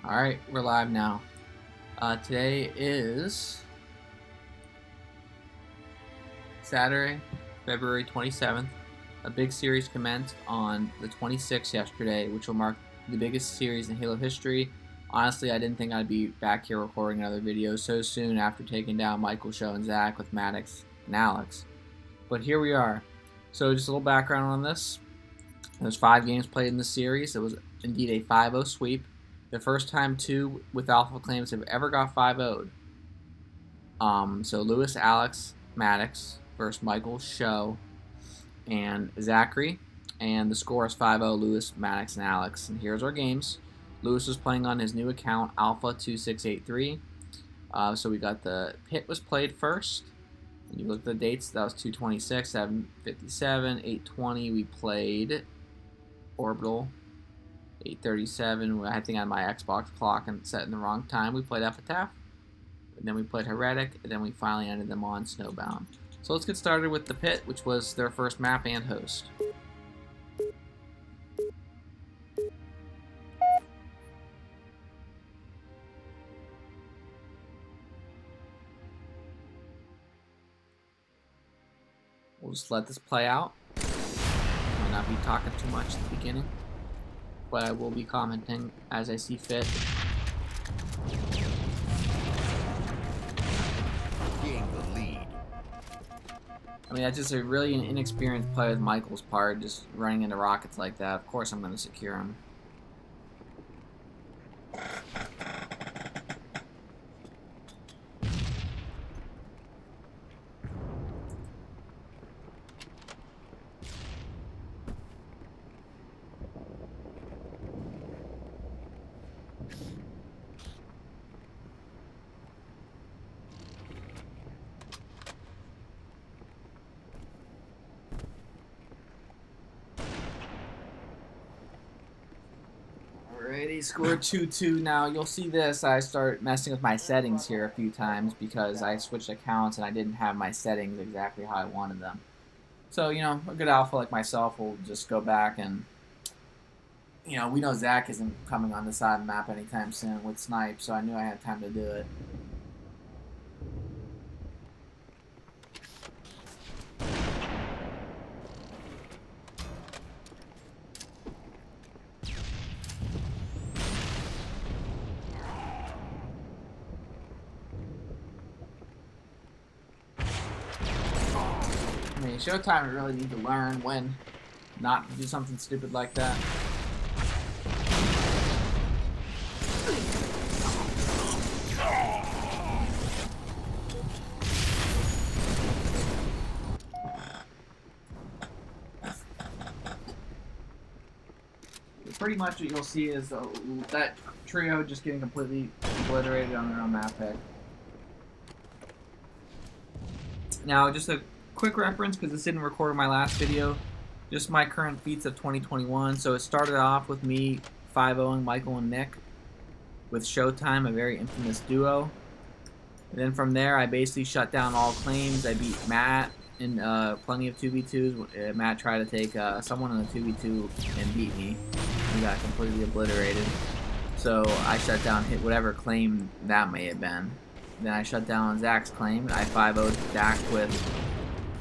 Alright, we're live now. Today is Saturday, February 27th. A big series commenced on the 26th yesterday, which will mark the biggest series in Halo history. Honestly, I didn't think I'd be back here recording another video so soon after taking down Michael, Show, and Zach with Maddox and Alex. But here we are. So just a little background on this. There's 5 games played in this series. It was indeed a 5-0 sweep. The first time 2 with alpha claims have ever got 5-0'd. So Louis Alex Maddox versus Michael, Show, and Zachary. And the score is 5-0 Louis, Maddox, and Alex. And here's our games. Louis was playing on his new account, Alpha2683. So we got the pit was played first. When you look at the dates, that was 226, 757, 820. We played Orbital. 8:37. I think I had my Xbox clock and set in the wrong time. We played Epitaph, and then we played Heretic, and then we finally ended them on Snowbound. So let's get started with the pit, which was their first map and host. We'll just let this play out. Might not be talking too much at the beginning, but I will be commenting as I see fit. Gain the lead. I mean, that's just a really inexperienced play with Michael's part, just running into rockets like that. Of course I'm going to secure him. Alrighty, score 2-2 now. You'll see this. I start messing with my settings here a few times because I switched accounts and I didn't have my settings exactly how I wanted them. So, you know, a good alpha like myself will just go back and, you know, we know Zach isn't coming on the side of the map anytime soon with Snipe, so I knew I had time to do it. I mean, Showtime would really need to learn when not to do something stupid like that. Pretty much what you'll see is that trio just getting completely obliterated on their own map pick. Now, just a quick reference, because this didn't record in my last video, just my current feats of 2021. So it started off with me 5-0ing Michael and Nick with Showtime, a very infamous duo. And then from there, I basically shut down all claims. I beat Matt in plenty of 2v2s. Matt tried to take someone in a 2v2 and beat me. He got completely obliterated. So I shut down whatever claim that may have been. Then I shut down Zach's claim. I 5-0'd Zach with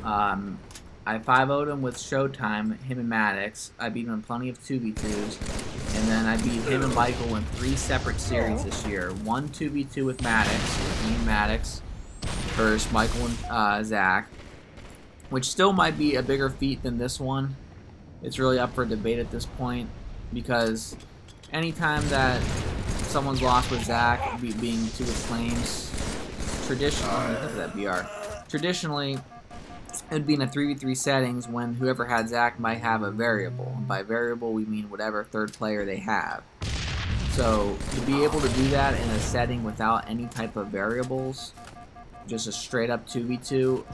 I 5-0'd him with Showtime, him and Maddox. I beat him in plenty of 2v2s. And then I beat him and Michael in 3 separate series this year. One 2v2 with Maddox, with me and Maddox, versus Michael and Zach, which still might be a bigger feat than this one. It's really up for debate at this point, because anytime that someone's lost with Zach being 2 with claims, traditionally, look at that BR. Traditionally, it'd be in a 3v3 settings when whoever had Zach might have a variable. And by variable, we mean whatever third player they have. So to be able to do that in a setting without any type of variables, just a straight up 2v2,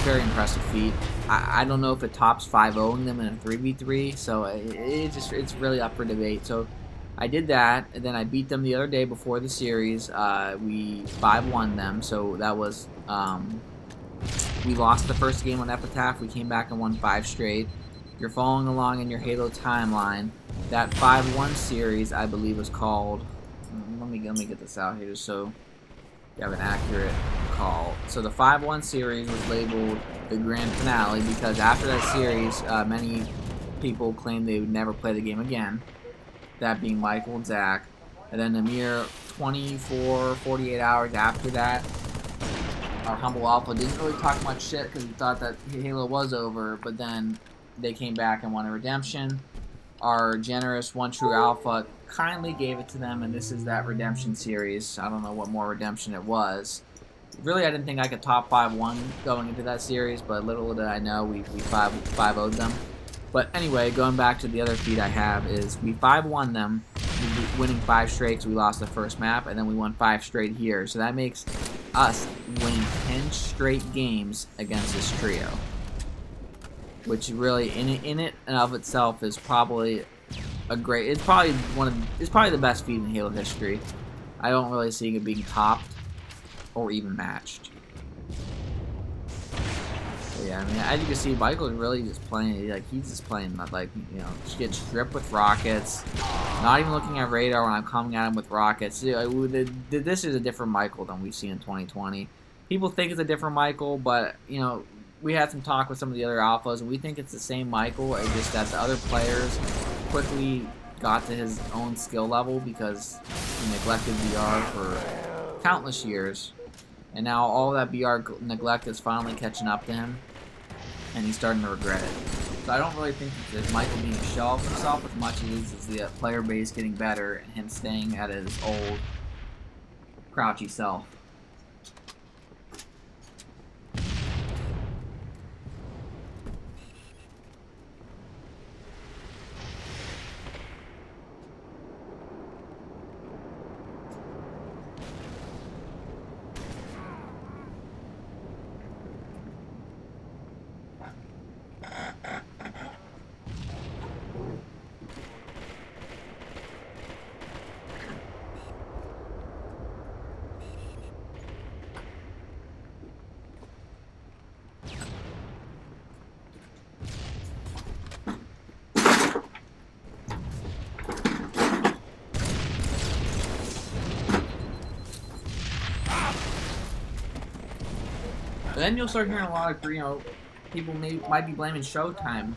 very impressive feat. I don't know if it tops 5-0ing them in a 3v3, so it's really up for debate. So I did that, and then I beat them the other day before the series. We 5-1 them, so that was we lost the first game on Epitaph. We came back and won 5 straight. If you're following along in your Halo timeline, that 5-1 series, I believe, was called let me get this out here just so you have an accurate call. So the 5-1 series was labeled the grand finale because after that series, many people claimed they would never play the game again. That being Michael and Zach. And then a mere 24, 48 hours after that, our humble alpha didn't really talk much shit because we thought that Halo was over, but then they came back and won a redemption. Our generous One True Alpha kindly gave it to them, and this is that redemption series. I don't know what more redemption it was. Really, I didn't think I could top 5-1 going into that series, but little did I know we 5-0'd them. But anyway, going back to the other feed I have is we 5-1 them, winning 5 straight, so we lost the first map, and then we won 5 straight here. So that makes us winning 10 straight games against this trio, which really in it and of itself is probably a great. It's probably the best feat in Halo history. I don't really see it being topped or even matched. So yeah, I mean, as you can see, Michael's really just playing like he's just playing like, you know, just get stripped with rockets. Not even looking at radar when I'm coming at him with rockets. This is a different Michael than we've seen in 2020. People think it's a different Michael, but, you know, we had some talk with some of the other alphas, and we think it's the same Michael. It's just that the other players quickly got to his own skill level because he neglected VR for countless years. And now all that VR neglect is finally catching up to him, and he's starting to regret it. So I don't really think it's Michael being a shell of himself as much as the player base getting better and him staying at his old crouchy self. But then you'll start hearing a lot of, you know, people might be blaming Showtime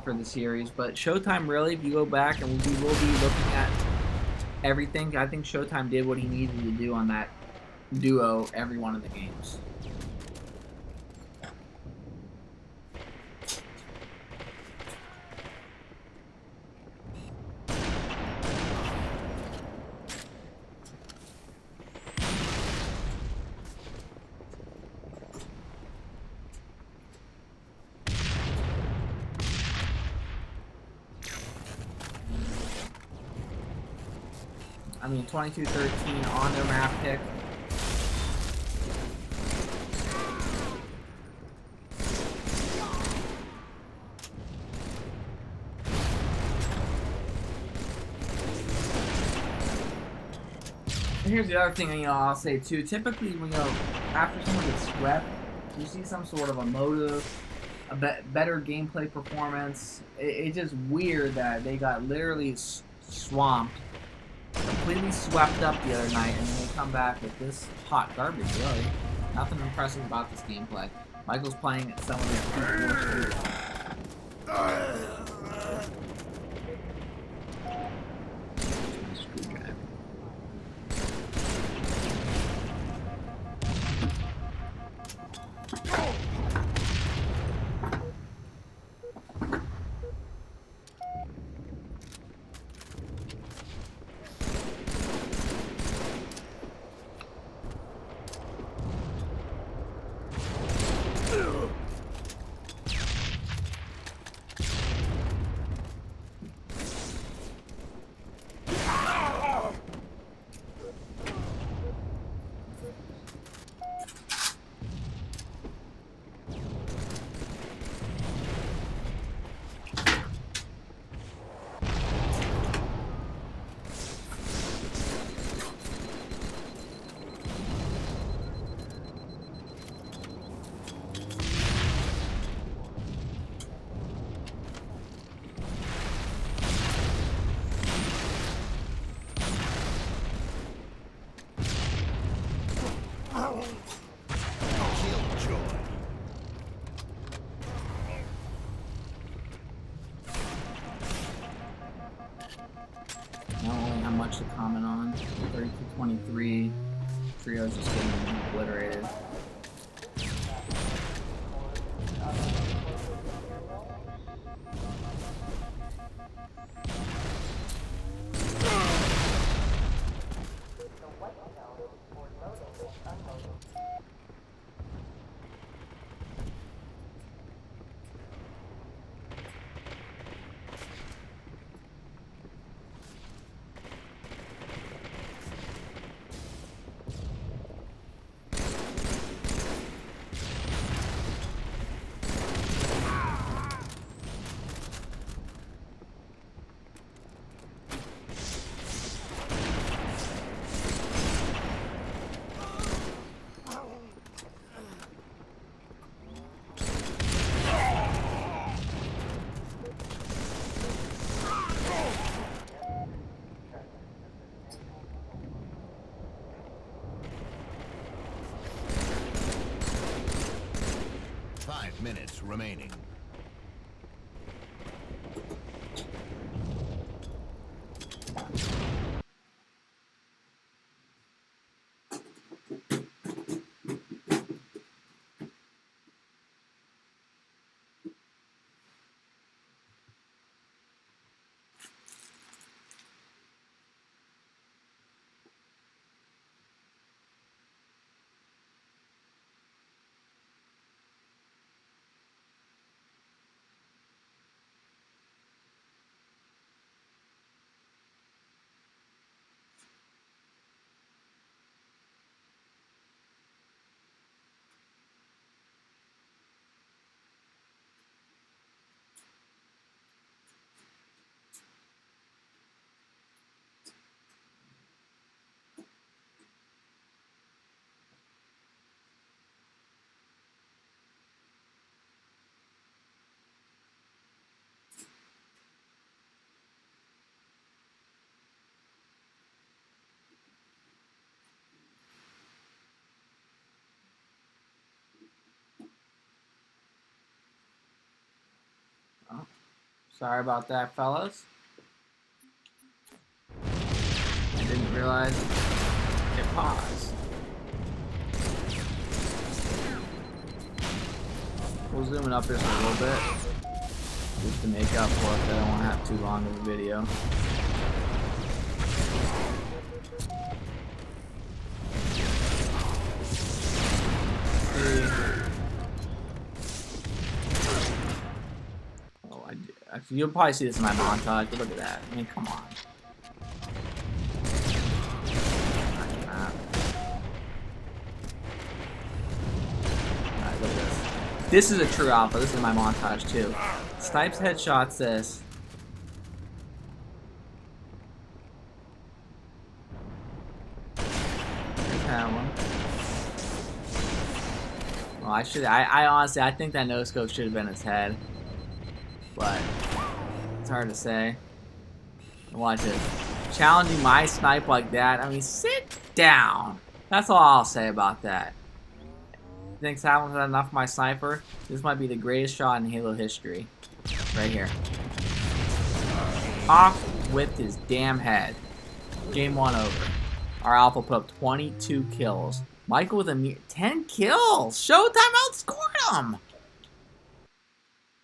for the series, but Showtime really, if you go back and we will be looking at everything, I think Showtime did what he needed to do on that duo every one of the games. I mean, 22-13 on their map pick. And here's the other thing, you know, I'll say too. Typically, when, you know, after someone gets swept, you see some sort of a motive, a better gameplay performance. It's just weird that they got literally swamped, completely swept up the other night, and then they come back with this hot garbage, really. Nothing impressive about this gameplay. Michael's playing at some of his peak much to comment on. 32-23. Trio's just getting obliterated. Minutes remaining. Oh, sorry about that, fellas. I didn't realize it paused. We'll zoom it up just a little bit, just to make up for it. I don't want to have too long of a video. Actually, you'll probably see this in my montage, but look at that. I mean, come on. Alright, look at this. This is a true alpha. This is my montage, too. Snipes headshots this. There's that one. Well, I honestly, I think that no-scope should have been his head. But it's hard to say. Watch it. Challenging my snipe like that. I mean, sit down. That's all I'll say about that. Thinks I haven't had enough of my sniper. This might be the greatest shot in Halo history. Right here. Off with his damn head. Game 1 over. Our alpha put up 22 kills. Michael with a 10 kills. Showtime outscored him.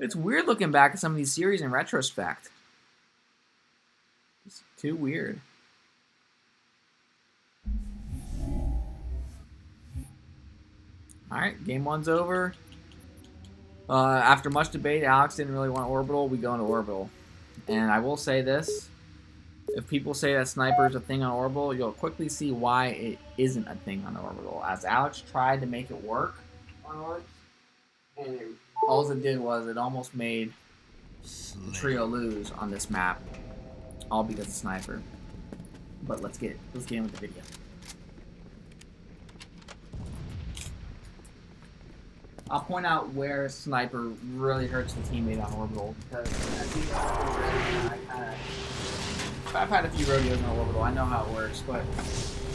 It's weird looking back at some of these series in retrospect. It's too weird. Alright, game 1's over. After much debate, Alex didn't really want orbital. We go into orbital. And I will say this. If people say that sniper is a thing on orbital, you'll quickly see why it isn't a thing on orbital. As Alex tried to make it work on orbs, and all it did was it almost made the trio lose on this map, all because of sniper. But let's get in with the video. I'll point out where sniper really hurts the teammate on orbital, because I've had a few rodeos on orbital. I know how it works, but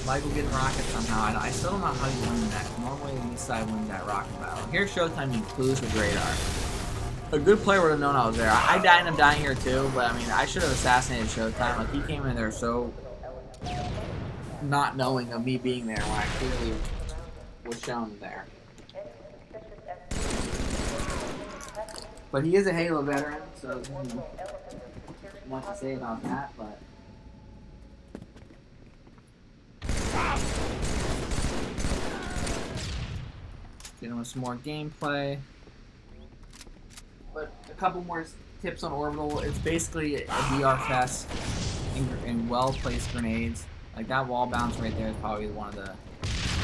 Michael getting rockets somehow. I still don't know how you win that. Normally, the east side wins that rocket battle. Here's Showtime. You clues with radar. A good player would have known I was there. I died and I'm dying here too, but I mean, I should have assassinated Showtime. Like, he came in there so not knowing of me being there when I clearly was shown there. But he is a Halo veteran, so much to say about that, but getting with some more gameplay. But a couple more tips on Orbital. It's basically a VR fest in well-placed grenades. Like that wall bounce right there is probably one of the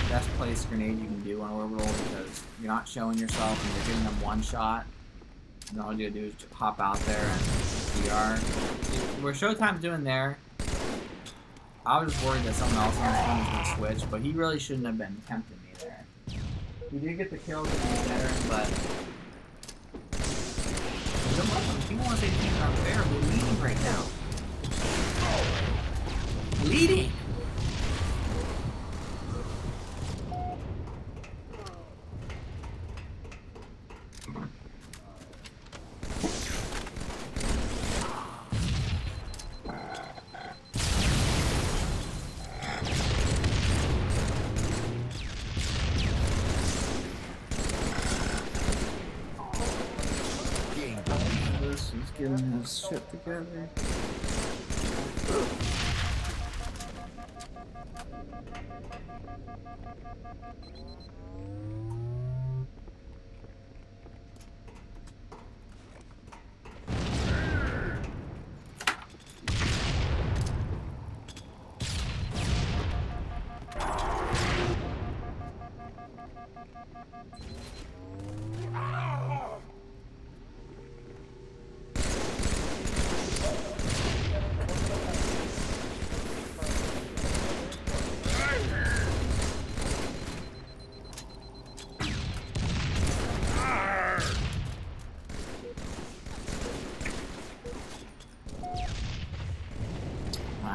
best placed grenades you can do on Orbital because you're not showing yourself and you're getting them one shot. And all you gotta do is just hop out there and VR. Where Showtime's doing there, I was just worried that someone else on the team was gonna switch, but he really shouldn't have been tempting me there. He did get the kill to be better, but people want to say things aren't fair. We're leading right now. Leading! He's getting his shit together.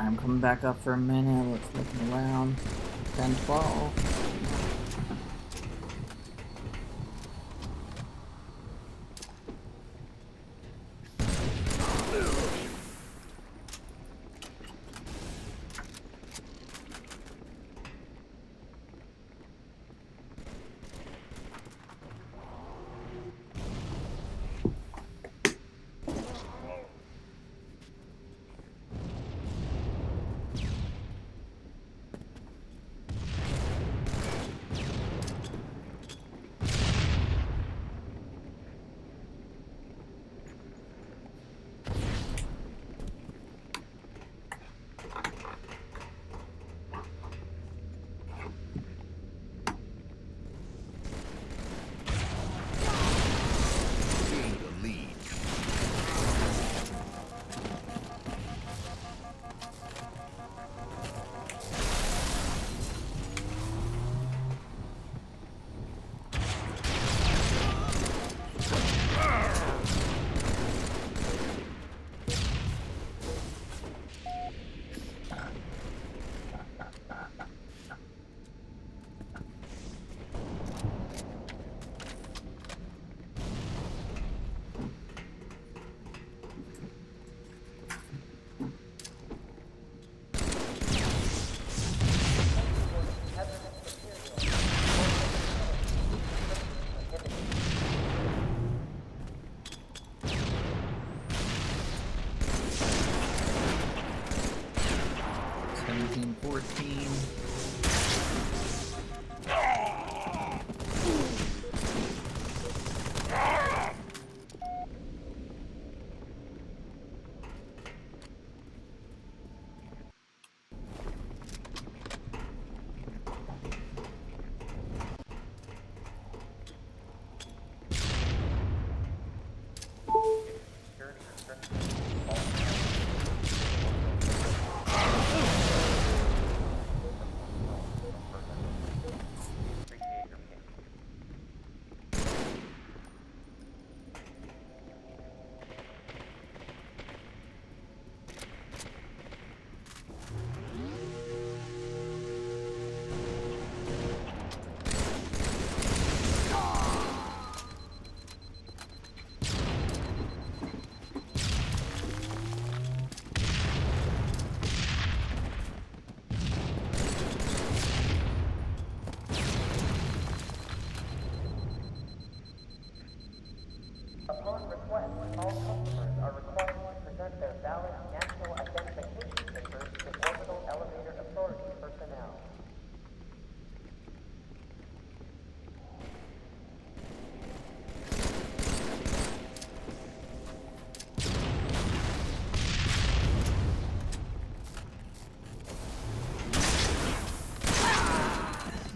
I'm coming back up for a minute. Let's look around. 10, 12.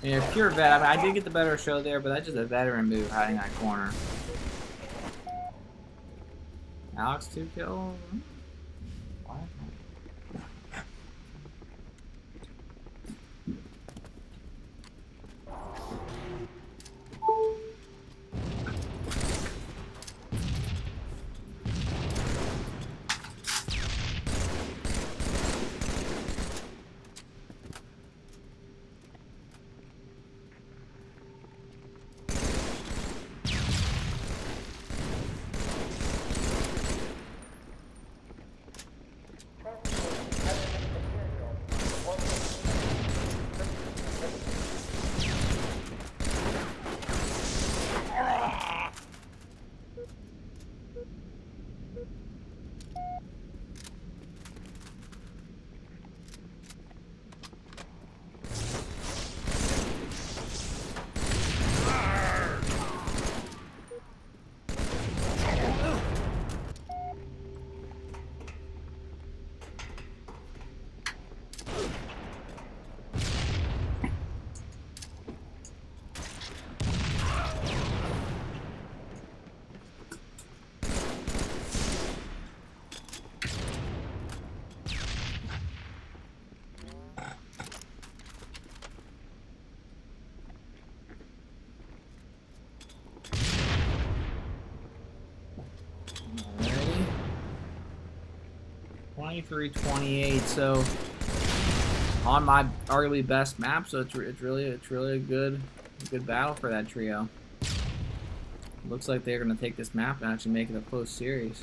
Yeah, pure vet. I mean, I did get the better show there, but that's just a veteran move, hiding that corner. Alex 2 kills. What? Alrighty. 23-28. So on my arguably best map, so it's really a good battle for that trio. Looks like they're gonna take this map and actually make it a close series.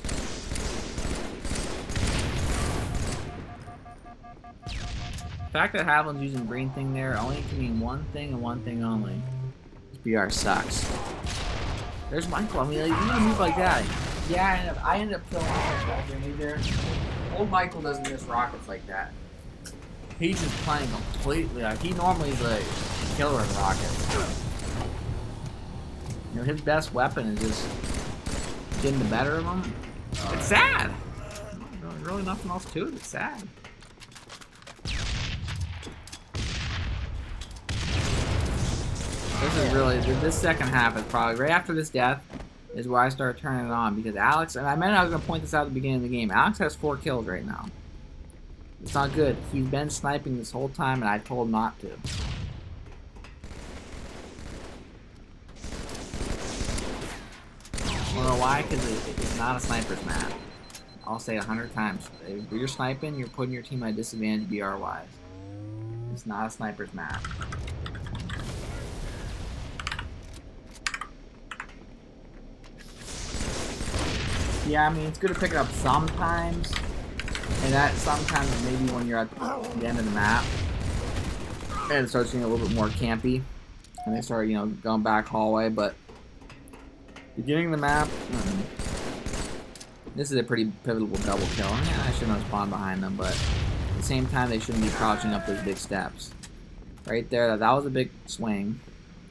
The fact that Haviland's using green thing there only can mean one thing and one thing only. BR sucks. There's Michael. I mean, like, you move like that. Yeah, I ended up killing that grenade there. Old Michael doesn't miss rockets like that. He's just playing completely. Like, he normally is like a killer in rockets. You know, his best weapon is just getting the better of him. It's sad. Really nothing else to it. It's sad. This is really, this second half is probably, right after this death, is where I start turning it on. Because Alex, and I meant I was going to point this out at the beginning of the game, Alex has 4 kills right now. It's not good. He's been sniping this whole time, and I told him not to. I don't know why, because it's not a sniper's map. I'll say 100 times. If you're sniping, you're putting your team at a disadvantage BR-wise. It's not a sniper's map. Yeah, I mean, it's good to pick it up sometimes. And that sometimes maybe when you're at the end of the map. And it starts getting a little bit more campy. And they start, you know, going back hallway. But beginning of the map, this is a pretty pivotal double kill. Yeah, I shouldn't have spawned behind them, but at the same time, they shouldn't be crouching up those big steps. Right there, that was a big swing.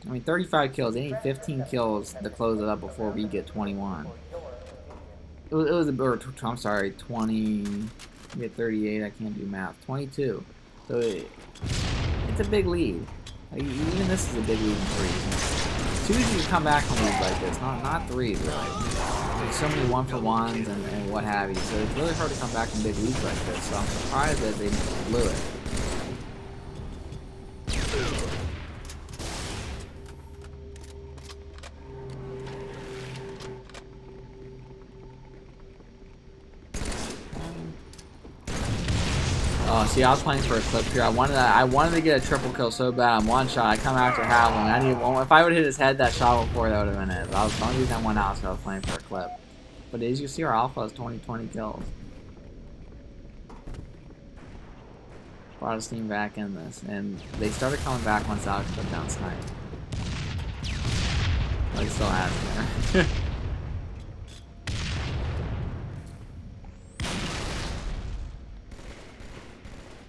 I mean, 35 kills. They need 15 kills to close it up before we get 21. It was I'm sorry, 20. We get 38. I can't do math. 22. So it's a big lead. Like, even this is a big lead in 3. It's easy to come back from leads like this, not 3s really. There's so many 1-for-1s and what have you. So it's really hard to come back from big leads like this. So I'm surprised that they blew it. Oh, see, I was playing for a clip here. I wanted to get a triple kill so bad. I'm one shot. I come after Howland. I need one. If I would have hit his head that shot before, that would have been it. But the only reason I went out, so I was playing for a clip. But as you see, our alpha has 20 kills. Brought his team back in this, and they started coming back once Alex put down snipe. But he still has it there.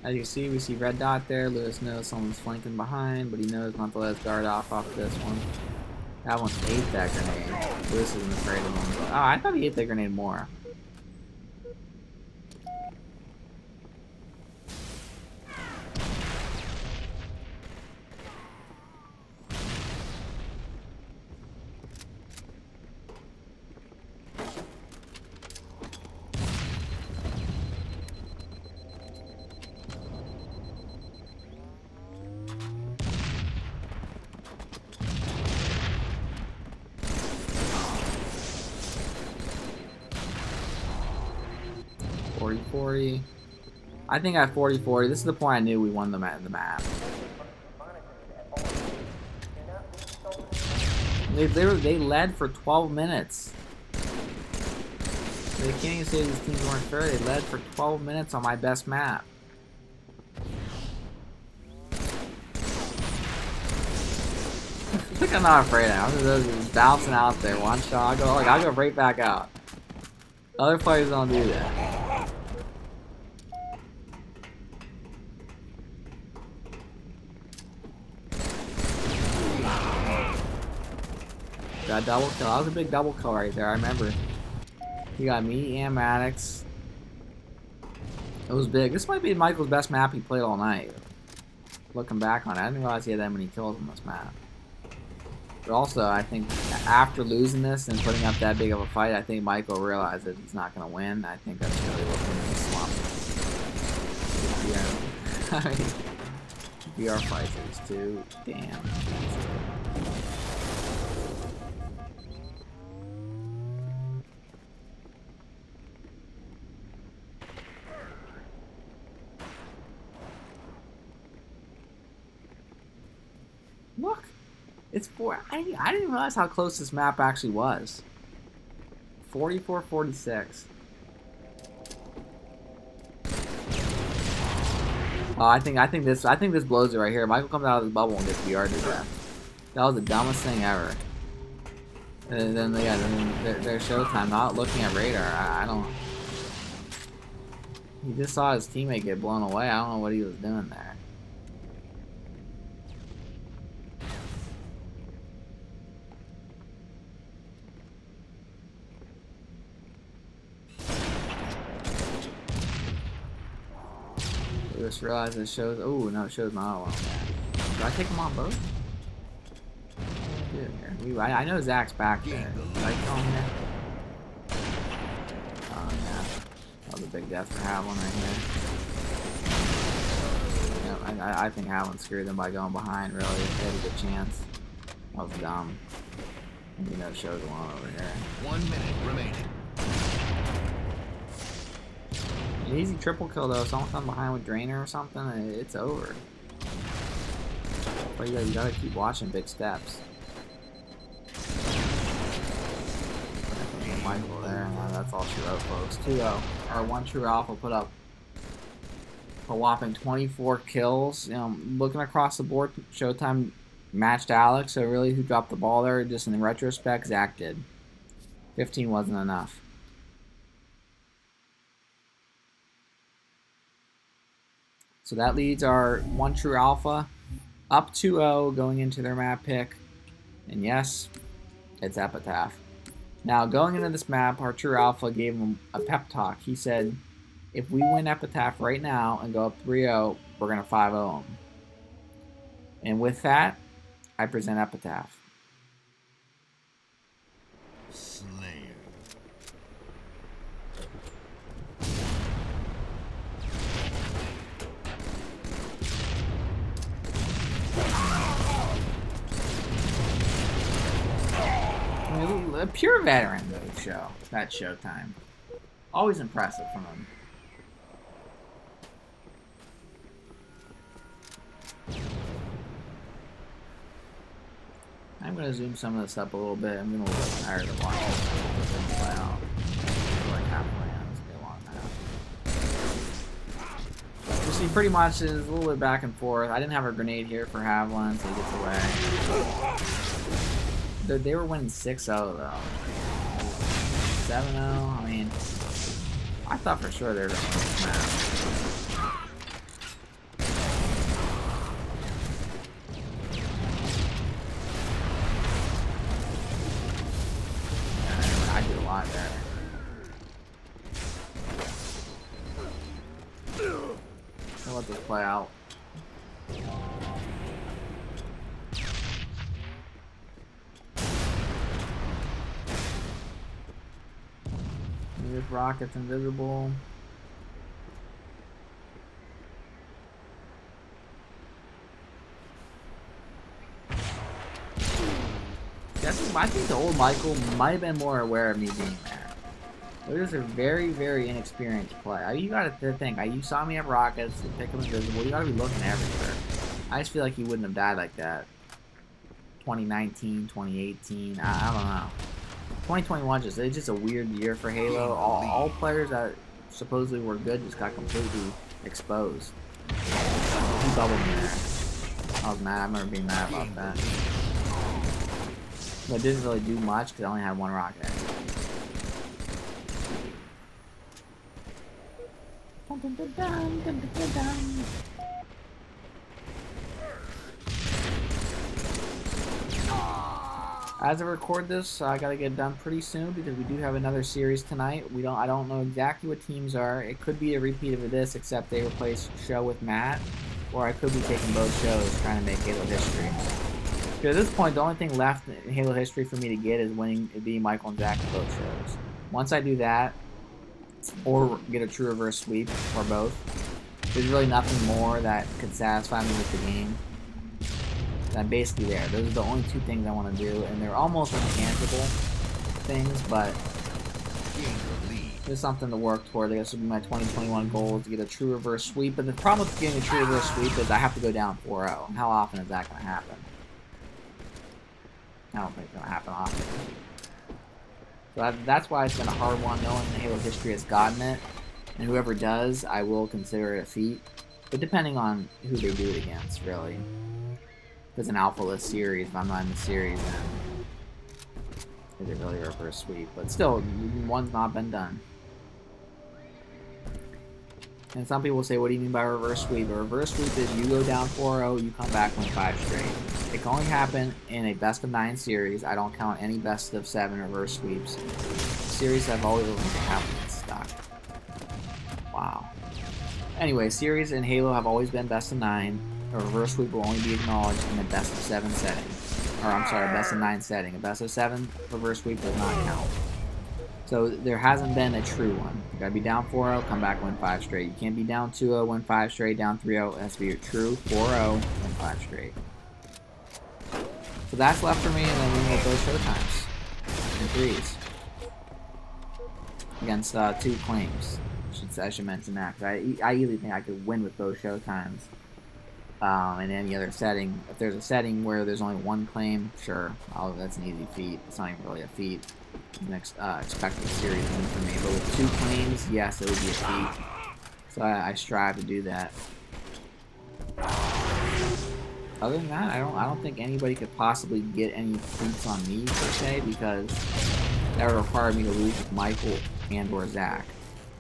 As you see, we see red dot there. Louis knows someone's flanking behind, but he knows not to let his guard off this one. That one ate that grenade. Louis isn't afraid of him. But, oh, I thought he ate that grenade more. 40-40. I think at 40-40, this is the point I knew we won the map. They led for 12 minutes. They can't even say these teams weren't fair. They led for 12 minutes on my best map. I'm not afraid of it. I'm just bouncing out there. One shot, I'll go right back out. Other players don't do that. Got double kill. That was a big double kill right there. I remember. He got me and Maddox. It was big. This might be Michael's best map he played all night. Looking back on it, I didn't realize he had that many kills on this map. But also, I think after losing this and putting up that big of a fight, I think Michael realized that he's not going to win. I think that's really what made him slump. Yeah. I mean, VR fighters too. Damn. Look. It's 4. I didn't realize how close this map actually was. 44-46. Oh, I think this blows it right here. Michael comes out of the bubble and gets VR'd to death. That was the dumbest thing ever. And then their showtime, not looking at radar. I don't. He just saw his teammate get blown away. I don't know what he was doing there. I just realized it shows. Oh no, it shows not all. Did I take them on both? Here. I know Zach's back there. Did I kill him here? Oh yeah, that was a big death for Havlin right here. Yeah, I think Havlin screwed them by going behind. Really, they had a good chance. That was dumb. You know, it shows along over here. 1 minute remaining. An easy triple kill though. Someone come behind with Drainer or something, it's over. But you gotta keep watching big steps. Michael there, and that's all she wrote, folks. 2-0. Our one true alpha put up a whopping 24 kills. You know, looking across the board, Showtime matched Alex. So really, who dropped the ball there? Just in retrospect, Zach did. 15 wasn't enough. So that leads our one true alpha up 2-0 going into their map pick. And yes, it's Epitaph. Now going into this map, our true alpha gave him a pep talk. He said, if we win Epitaph right now and go up 3-0, we're going to 5-0 him. And with that, I present Epitaph. A pure veteran move show. That Showtime. Always impressive from him. I'm going to zoom some of this up a little bit. I'm going to get tired of watching this play out. Like halfway on. It's going to be a long time. You see, pretty much it's a little bit back and forth. I didn't have a grenade here for Havlin, so he gets away. They were winning 6-0 though. 7-0. I mean, I thought for sure they were going to win this match. I did a lot there. I'll let this play out. This rocket's invisible. I think the old Michael might have been more aware of me being there. They're just a very, very inexperienced play. You gotta think. You saw me at Rockets, pick him invisible. You gotta be looking everywhere. I just feel like he wouldn't have died like that. 2019, 2018, I don't know. 2021 it's just a weird year for Halo. All players that supposedly were good just got completely exposed. He bubbled me there. I was mad. I remember being mad about that. But it didn't really do much because I only had one rocket. As I record this, I gotta get it done pretty soon because we do have another series tonight. I don't know exactly what teams are. It could be a repeat of this, except they replace Show with Matt, or I could be taking both shows trying to make Halo history. Because at this point, the only thing left in Halo history for me to get is being Michael and Zack in both shows. Once I do that, or get a true reverse sweep, or both, there's really nothing more that could satisfy me with the game. I'm basically there. Those are the only two things I want to do, and they're almost intangible things, but there's something to work toward. I guess would be my 2021 goal is to get a true reverse sweep. But the problem with getting a true reverse sweep is I have to go down 4-0. How often is that going to happen? I don't think it's going to happen often. So that's why it's been a hard one. No one in Halo history has gotten it, and whoever does, I will consider it a feat. But depending on who they do it against, really. If it's an alpha-less series, if I'm not in the series, then is it really a reverse sweep? But still, one's not been done. And some people say, what do you mean by reverse sweep? A reverse sweep is you go down 4-0, you come back, win 5 straight. It can only happen in a best-of-9 series. I don't count any best-of-7 reverse sweeps. Series have always been stuck. Wow. Anyway, series in Halo have always been best-of-9. A reverse sweep will only be acknowledged in a best-of-7 setting. Or, I'm sorry, a best-of-9 setting. A best-of-7 reverse sweep does not count. So, there hasn't been a true one. You gotta be down 4-0, come back, win 5 straight. You can't be down 2-0, win 5 straight, down 3-0. It has to be a true 4-0, win 5 straight. So that's left for me, and then we will go showtimes. In threes. Against 2 claims. I should mention that, because I easily think I could win with both showtimes. In any other setting. If there's a setting where there's only 1 claim, sure, that's an easy feat. It's not even really a feat. Next expected series win for me. But with 2 claims, yes, it would be a feat. So I strive to do that. Other than that, I don't think anybody could possibly get any feats on me per se, because that would require me to lose with Michael and or Zack.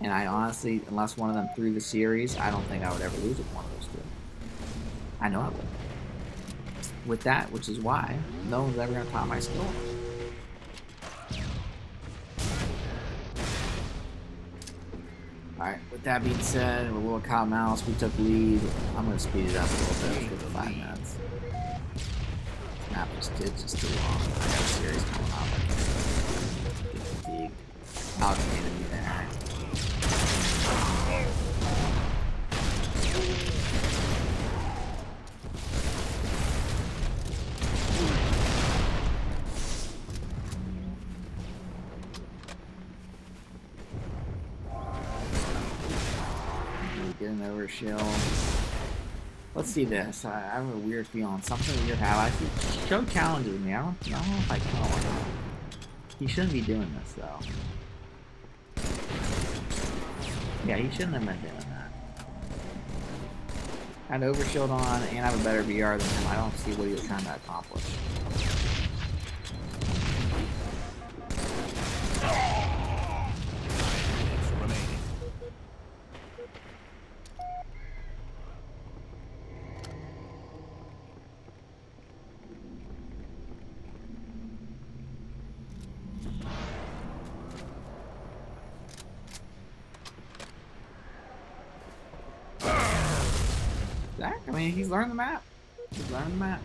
And I honestly, unless one of them threw the series, I don't think I would ever lose with one of those 2. I know I would. With that, which is why no one's ever going to top my skill. Alright, with that being said, with a little cow mouse, we took lead. I'm going to speed it up a little bit. Let's get to 5 minutes. Map it's just too long. I got a series coming up. Get fatigued. Alex needed me there. Get an overshield. Let's see this. I have a weird feeling. Something weird happened. Show challenges me. I don't know if I can or not. He shouldn't be doing this though. Yeah, he shouldn't have been doing that. I had overshield on and I have a better VR than him. I don't see what he was trying to accomplish. Zack, I mean, he's learned the map. He's learned the map.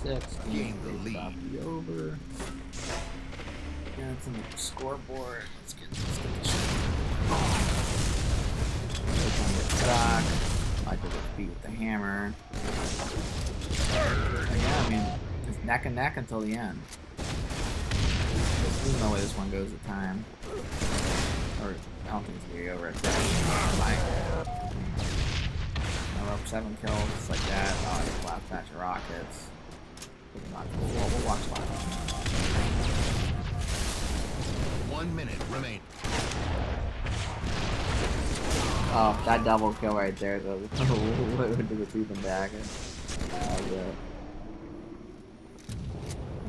6. Gain the lead. Stop the over. Yeah, it's on the scoreboard. Let's get this shit. Zack. Michael gets beat with the hammer. Yeah, I mean, it's neck and neck until the end. There's no way this one goes to time. Or, I don't think it's going to be over at 7. Like, we're up 7 kills, just like that. Oh, it's last batch of rockets. We'll watch live. 1 minute remaining. Oh, that double kill right there, though. What to the tooth and dagger.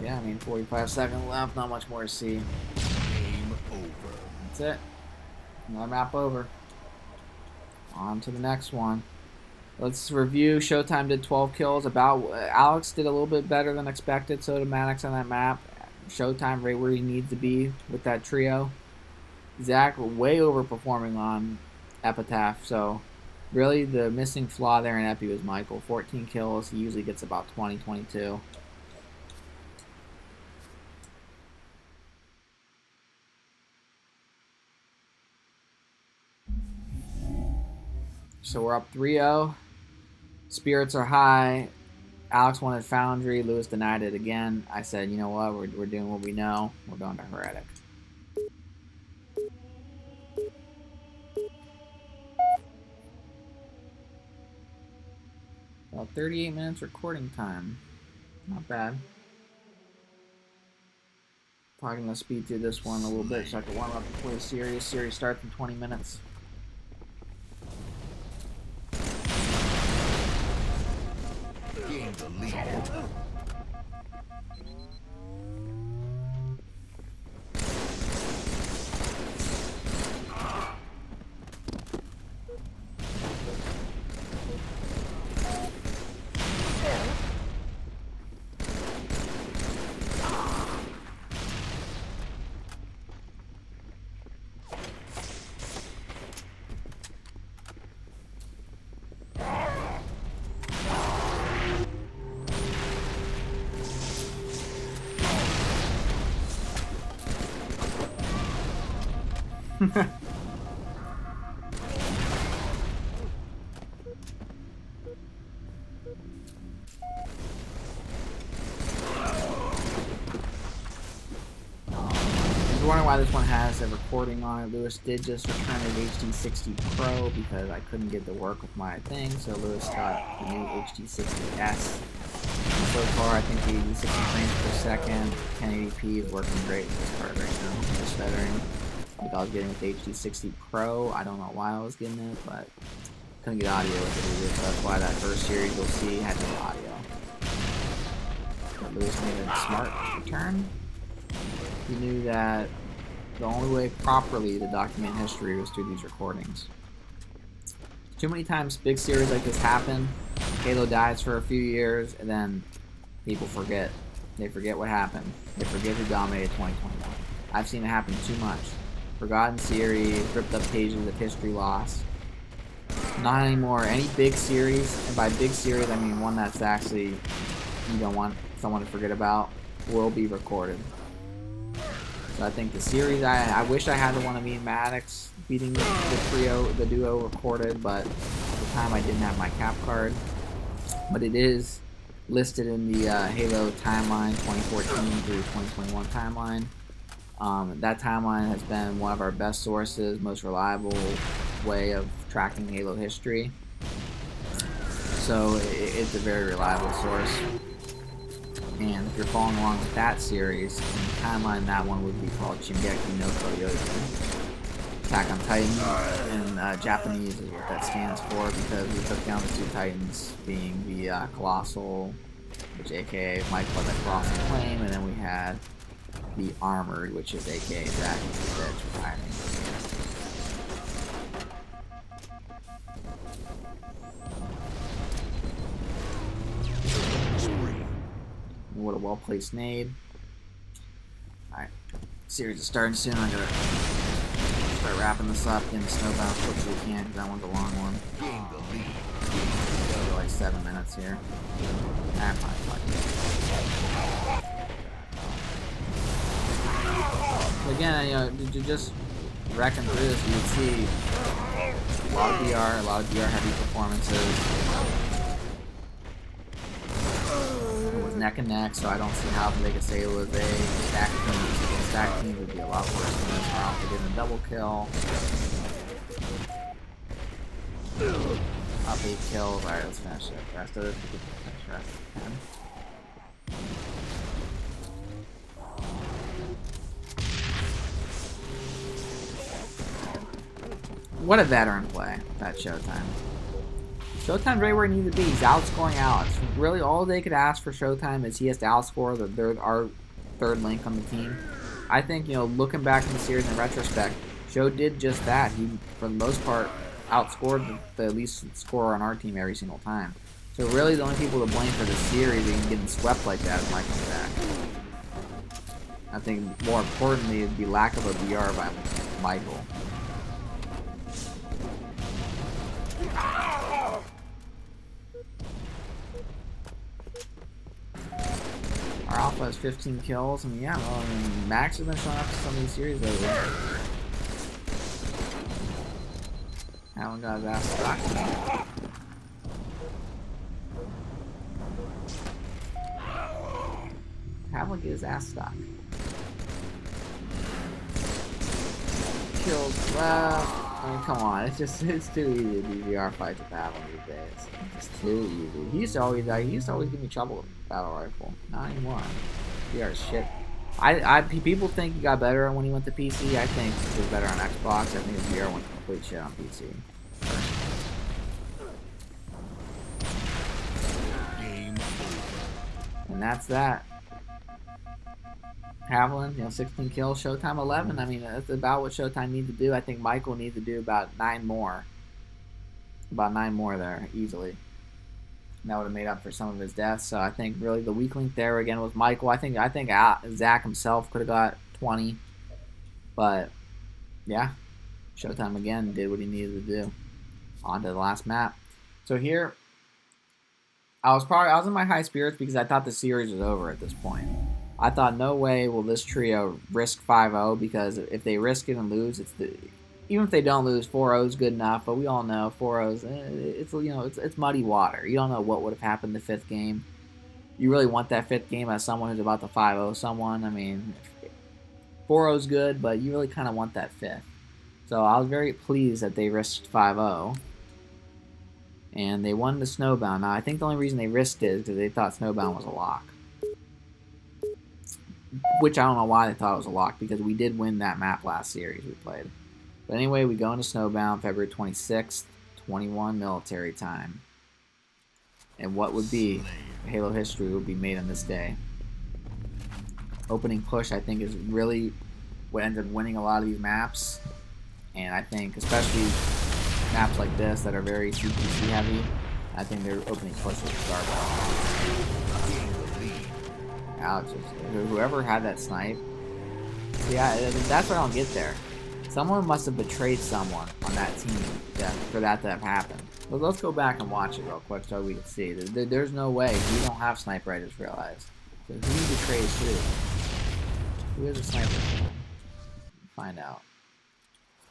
Yeah, I mean, 45 seconds left, not much more to see. Game over. That's it. Another map over. On to the next one. Let's review. Showtime did 12 kills. Alex did a little bit better than expected, so did Maddox on that map. Showtime right where he needs to be with that trio. Zack way overperforming on Epitaph, so really the missing flaw there in Epi was Michael. 14 kills. He usually gets about 20, 22. So we're up 3-0. Spirits are high. Alex wanted Foundry. Louis denied it again. I said, you know what? We're doing what we know. We're going to Heretic. About 38 minutes recording time. Not bad. Probably going to speed through this one a little bit so I can warm up before the series. Series starts in 20 minutes. Gain the lead. Wondering why this one has a recording on it. Louis did just return an HD60 Pro because I couldn't get to work with my thing, so Louis got the new HD60S. And so far, I think the 60 frames per second, 1080p is working great with this card right now. Just stuttering. Like I was getting with the HD60 Pro. I don't know why I was getting it, but couldn't get audio with it either. So that's why that first series you'll see had no audio. But Louis made a smart return. He knew that the only way properly to document history was through these recordings. Too many times big series like this happen, Halo dies for a few years, and then people forget. They forget what happened. They forget who dominated 2021. I've seen it happen too much. Forgotten series, ripped up pages of history lost. Not anymore. Any big series, and by big series I mean one that's actually you don't want someone to forget about, will be recorded. So I think the series, I wish I had the one of me and Maddox beating the duo recorded, but at the time I didn't have my cap card. But it is listed in the Halo timeline, 2014 through 2021 timeline. That timeline has been one of our best sources, most reliable way of tracking Halo history. So it's a very reliable source. And if you're following along with that series, in the timeline, that one would be called Shingeki no Kyojin. Attack on Titan in Japanese is what that stands for, because we took down the 2 Titans, being the Colossal, which aka Mike called that Colossal Flame, and then we had the Armored, which is aka Zack retiring. What a well-placed nade. Alright, series is starting soon. I gotta start wrapping this up, getting the snowbound as quick as we can, because that one's a long one. Gain the lead. Go to like like 7 minutes here. I'm fine. Again, you know, just wrecking through this, you would see a lot of DR heavy performances. It was neck and neck, so I don't see how they could say it was a stack team. A stack team would be a lot worse than this. Ralph getting a double kill. Up 8 kills. Alright, let's finish it. The rest of this, we can finish the rest of the 10. What a veteran play, that Showtime. Showtime's right where he needs to be. He's outscoring Alex. Really, all they could ask for Showtime is he has to outscore our third link on the team. I think, you know, looking back in the series in retrospect, Show did just that. He, for the most part, outscored the least scorer on our team every single time. So really, the only people to blame for the series and getting swept like that is Michael and Zach. I think more importantly, it'd be lack of a BR by Michael. Our Alpha has 15 kills, and yeah, well, I mean, Max has been showing up to some of these series lately. Haven't got his ass stuck. Haven't get his ass stuck. Kills left. I mean, come on, it's too easy to do VR fights with Pavel these days. It's just too easy. He used to always give me trouble with battle rifle. Not anymore. VR is shit. People think he got better when he went to PC. I think he was better on Xbox. I think his VR went to complete shit on PC. And that's that. Haviland, you know, 16 kills, Showtime 11. I mean, that's about what Showtime needs to do. I think Michael needs to do about 9 more. About 9 more there, easily. And that would have made up for some of his deaths. So I think really the weak link there again was Michael. I think Zach himself could have got 20. But yeah, Showtime again did what he needed to do. On to the last map. So here, I was in my high spirits because I thought the series was over at this point. I thought, no way will this trio risk 5-0, because if they risk it and lose, even if they don't lose, 4-0 is good enough. But we all know 4-0 it's muddy water. You don't know what would have happened the 5th game. You really want that 5th game as someone who's about to 5-0 someone. I mean, 4-0 is good, but you really kind of want that 5th. So I was very pleased that they risked 5-0. And they won the Snowbound. Now, I think the only reason they risked it is because they thought Snowbound was a lock. Which I don't know why they thought it was a lock, because we did win that map last series we played. But anyway, we go into Snowbound February 26th, 21 military time. And what would be Halo history will be made on this day. Opening push, I think, is really what ends up winning a lot of these maps. And I think, especially maps like this that are very CPC heavy, I think their opening push was garbage. Alex, whoever had that snipe. Yeah, that's what I don't get there. Someone must have betrayed someone on that team for that to have happened. But let's go back and watch it real quick so we can see. There's no way. We don't have sniper, I just realized. So who betrays who? Who is a sniper? Find out.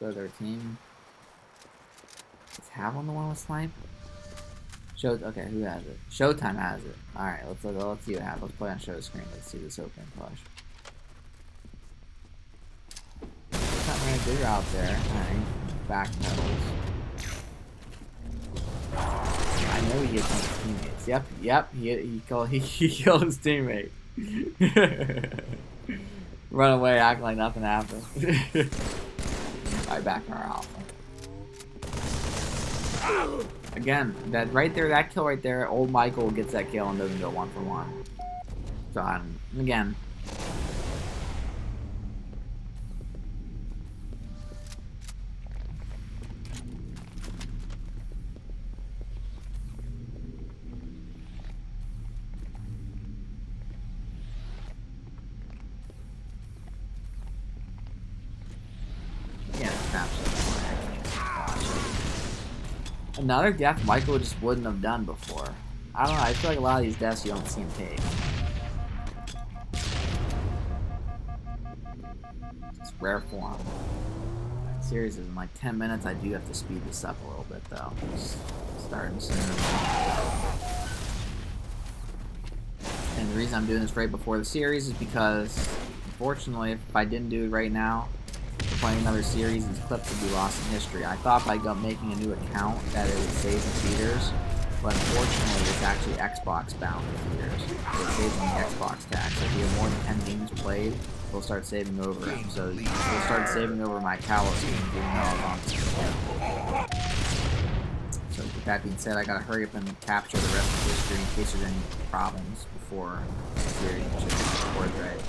Let's go to their team. Is Haviland the one with snipe? Okay, who has it? Showtime has it. Alright, let's see what happens. Let's play on show screen. Let's see this opening push. Showtime ran a good route there. Alright, back pedals. I know he gets on his teammates. Yep, he killed his teammate. Run away, acting like nothing happened. Alright, back in our alpha. Again, that right there, that kill right there, old Michael gets that kill and doesn't go 1-for-1. So, again. Yeah, it's absolutely fine. Another death Michael just wouldn't have done before. I don't know, I feel like a lot of these deaths you don't see him take. It's rare form. Series is in like 10 minutes. I do have to speed this up a little bit though. Just starting soon. And the reason I'm doing this right before the series is because, unfortunately, if I didn't do it right now, playing another series, these clips would be lost in history. I thought by making a new account that it would save in theaters, but unfortunately it's actually Xbox bound in theaters. It saves on the Xbox tag. So if you have more than 10 games played, it'll start saving over them. So it'll start saving over my Kalos game, even though I was on the. So with that being said, I gotta hurry up and capture the rest of history in case there's any problems before the series should record right.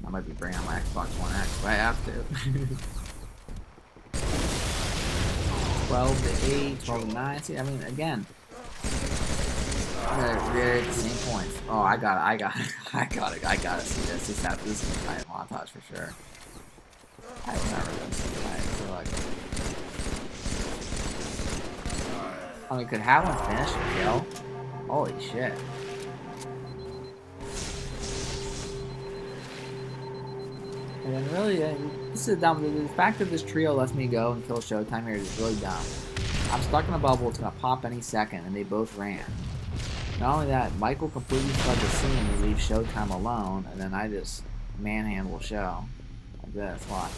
I might be bringing on my Xbox One X, but I have to. 12 to 8, 12 to 9. See, I mean, again, I'm gonna reiterate the same points. Oh, I gotta see this. This is a giant montage for sure. I've never done something like this. I mean, could have one finish and kill? Holy shit. And then really, this is dumb. The fact that this trio lets me go and kill Showtime here is really dumb. I'm stuck in a bubble. It's going to pop any second, and they both ran. Not only that, Michael completely fled the scene and leaves Showtime alone, and then I just manhandle Show. Like this, watch.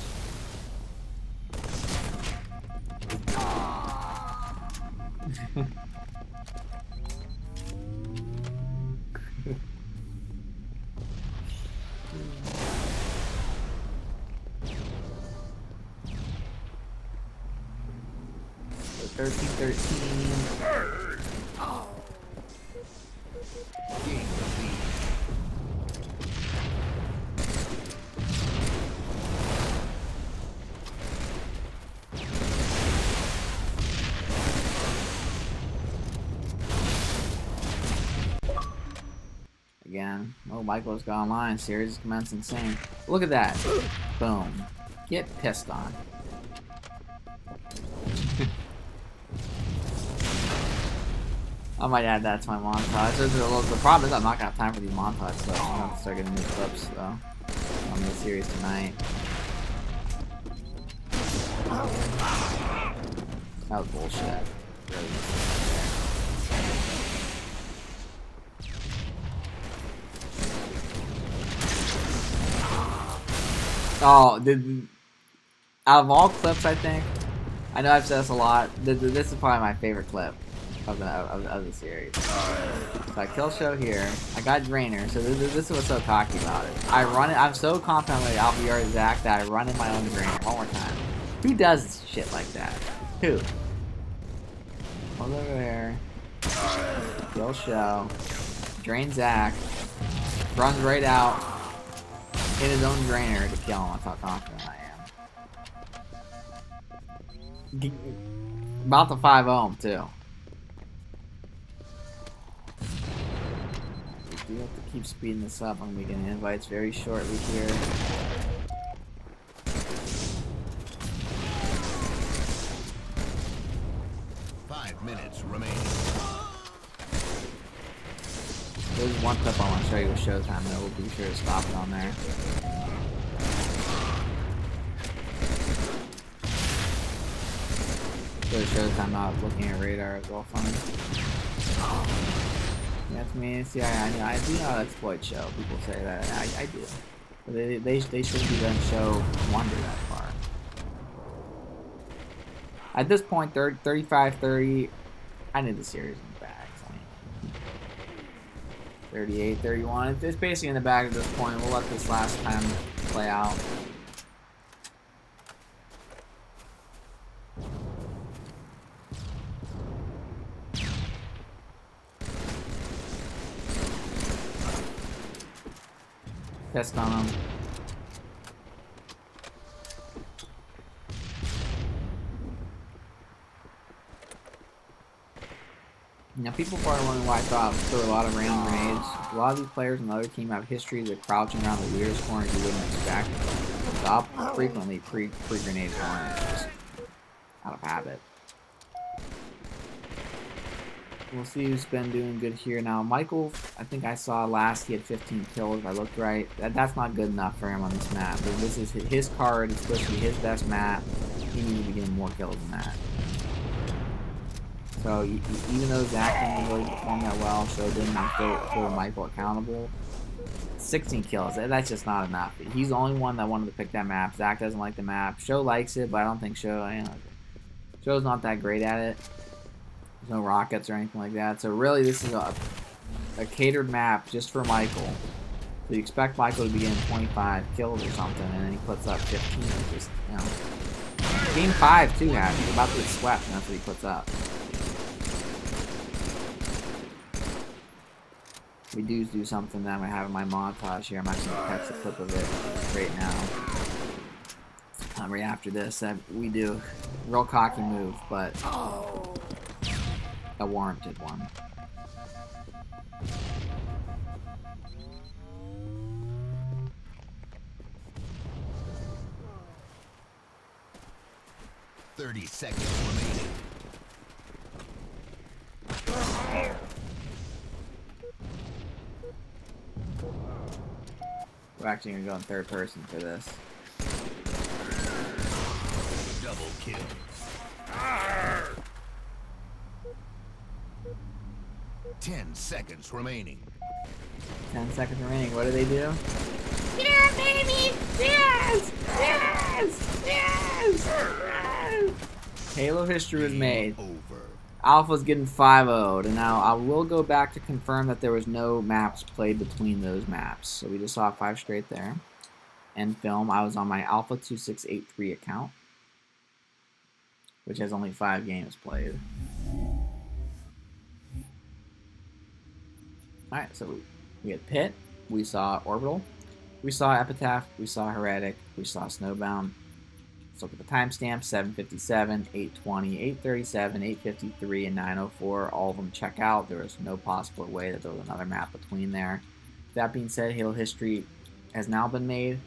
So 13-13. Again. Oh, Michael's gone online. Series is commencing soon. Look at that. Boom. Get pissed on. I might add that to my montage. The problem is I'm not going to have time for these montages, so I'm going to have to start getting new clips, though, on the series tonight. That was bullshit. Really. Oh, out of all clips, I think, I know I've said this a lot, this is probably my favorite clip of the series. So I kill Show here, I got Drainer, so this is what's so cocky about it. I run it, I'm so confident with Alviar Zack that I run in my own Drainer one more time. Who does shit like that? Who? Goes over there, kill Show, drain Zack, runs right out, hit his own Drainer to kill him. That's how confident I am. About to 5-0 him, too. We do have to keep speeding this up. I'm going to be getting invites very shortly here. Minutes remaining. There's one clip I want to show you with Showtime, and we'll be sure to stop it on there. So Showtime not looking at radar as well, fun. That's me. See, I do not exploit Show. People say that. I do. But they shouldn't be letting Show wander that far. At this point, 35-30, I need the series in the bag. I mean, 38-31. It's basically in the bag at this point. We'll let this last time play out. Pissed on him. Now, people probably wondering why I thought I would throw a lot of random grenades. A lot of these players on the other team have histories of crouching around the weirdest corners you wouldn't expect. So I'll frequently pre-grenade corners, just out of habit. we'll see who's been doing good here. Now, Michael, I think I saw last he had 15 kills if I looked right. That's not good enough for him on this map. But this is his card. It's supposed to be his best map. He needs to be getting more kills than that. So even though Zach didn't really perform that well, so didn't hold Michael accountable. 16 kills, that's just not enough. He's the only one that wanted to pick that map. Zach doesn't like the map. Show likes it, but I don't think Show's not that great at it. There's no rockets or anything like that. So really, this is a catered map just for Michael. So you expect Michael to be getting 25 kills or something, and then he puts up 15. Just, Game 5 too happy. He's about to get swept, and that's what he puts up. We do something that I'm going to have in my montage here. I'm actually going to text a clip of it right now. Right after this, we do a real cocky move, but a warranted one. $30 seconds remaining. We're actually going to go in third person for this. Double kill. 10 seconds remaining. 10 seconds remaining. What do they do? Yeah, baby! Yes! Yes! Yes! Yes! Halo history was made. Over. Alpha's getting 5-0'd, and now I will go back to confirm that there was no maps played between those maps. So we just saw 5 straight there. End film. I was on my Alpha 2683 account, which has only 5 games played. Alright, so we had Pit, we saw Orbital, we saw Epitaph, we saw Heretic, we saw Snowbound. Let's look at the timestamps: 7:57, 8:20, 8:37, 8:53, and 9:04. All of them check out. There was no possible way that there was another map between there. That being said, Halo history has now been made.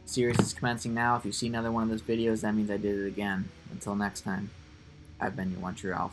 Series is commencing now. If you see another one of those videos, that means I did it again. Until next time, I've been your one true Alpha.